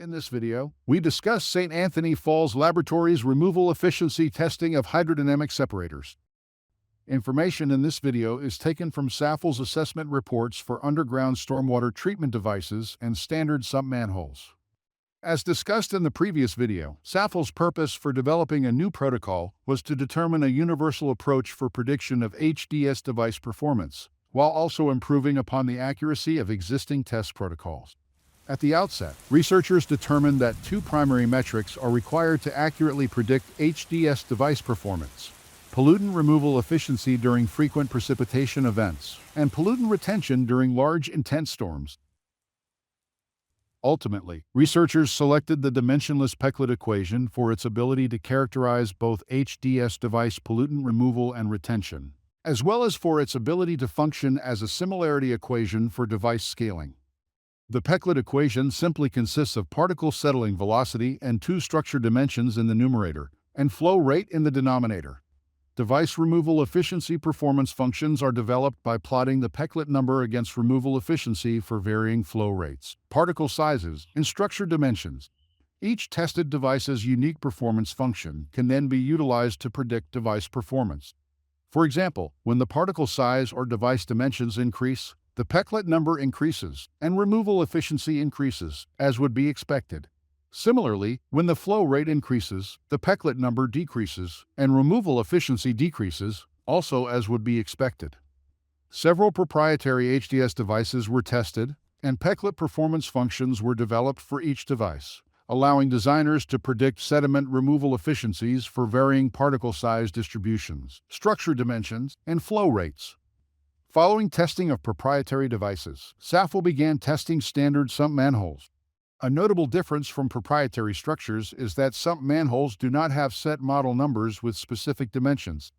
In this video, we discuss St. Anthony Falls Laboratory's removal efficiency testing of hydrodynamic separators. Information in this video is taken from SAFL's assessment reports for underground stormwater treatment devices and standard sump manholes. As discussed in the previous video, SAFL's purpose for developing a new protocol was to determine a universal approach for prediction of HDS device performance, while also improving upon the accuracy of existing test protocols. At the outset, researchers determined that two primary metrics are required to accurately predict HDS device performance: pollutant removal efficiency during frequent precipitation events, and pollutant retention during large, intense storms. Ultimately, researchers selected the dimensionless Peclet equation for its ability to characterize both HDS device pollutant removal and retention, as well as for its ability to function as a similarity equation for device scaling. The Peclet equation simply consists of particle settling velocity and two structure dimensions in the numerator, and flow rate in the denominator. Device removal efficiency performance functions are developed by plotting the Peclet number against removal efficiency for varying flow rates, particle sizes, and structure dimensions. Each tested device's unique performance function can then be utilized to predict device performance. For example, when the particle size or device dimensions increase, the Peclet number increases, and removal efficiency increases, as would be expected. Similarly, when the flow rate increases, the Peclet number decreases, and removal efficiency decreases, also as would be expected. Several proprietary HDS devices were tested, and Peclet performance functions were developed for each device, allowing designers to predict sediment removal efficiencies for varying particle size distributions, structure dimensions, and flow rates. Following testing of proprietary devices, SAFL began testing standard sump manholes. A notable difference from proprietary structures is that sump manholes do not have set model numbers with specific dimensions.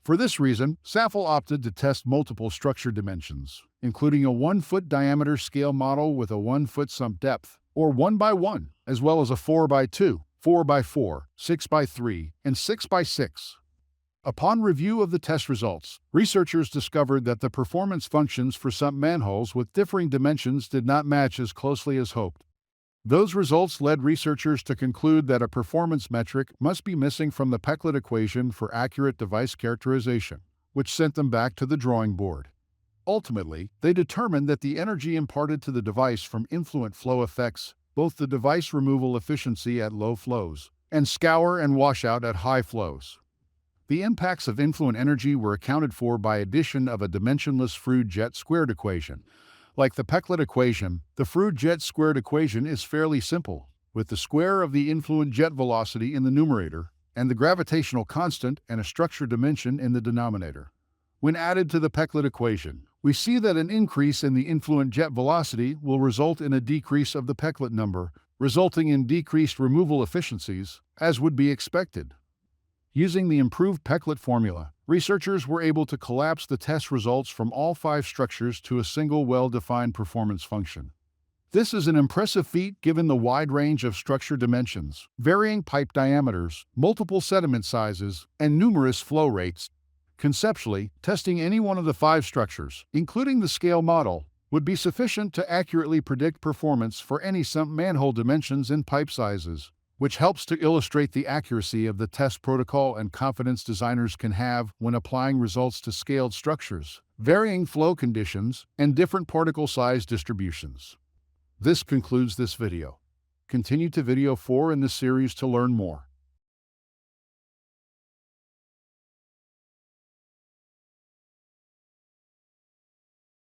For this reason, SAFL opted to test multiple structure dimensions, including a 1-foot diameter scale model with a 1-foot sump depth, or 1x1, as well as a 4x2, 4x4, 6x3, and 6x6. Upon review of the test results, researchers discovered that the performance functions for sump manholes with differing dimensions did not match as closely as hoped. Those results led researchers to conclude that a performance metric must be missing from the Peclet equation for accurate device characterization, which sent them back to the drawing board. Ultimately, they determined that the energy imparted to the device from influent flow affects both the device removal efficiency at low flows and scour and washout at high flows. The impacts of influent energy were accounted for by addition of a dimensionless Froude jet squared equation. Like the Peclet equation, the Froude jet squared equation is fairly simple, with the square of the influent jet velocity in the numerator and the gravitational constant and a structure dimension in the denominator. When added to the Peclet equation, we see that an increase in the influent jet velocity will result in a decrease of the Peclet number, resulting in decreased removal efficiencies, as would be expected. Using the improved Peclet formula, researchers were able to collapse the test results from all 5 structures to a single well-defined performance function. This is an impressive feat given the wide range of structure dimensions, varying pipe diameters, multiple sediment sizes, and numerous flow rates. Conceptually, testing any one of the 5 structures, including the scale model, would be sufficient to accurately predict performance for any sump manhole dimensions and pipe sizes, which helps to illustrate the accuracy of the test protocol and confidence designers can have when applying results to scaled structures, varying flow conditions, and different particle size distributions. This concludes this video. Continue to video 4 in this series to learn more.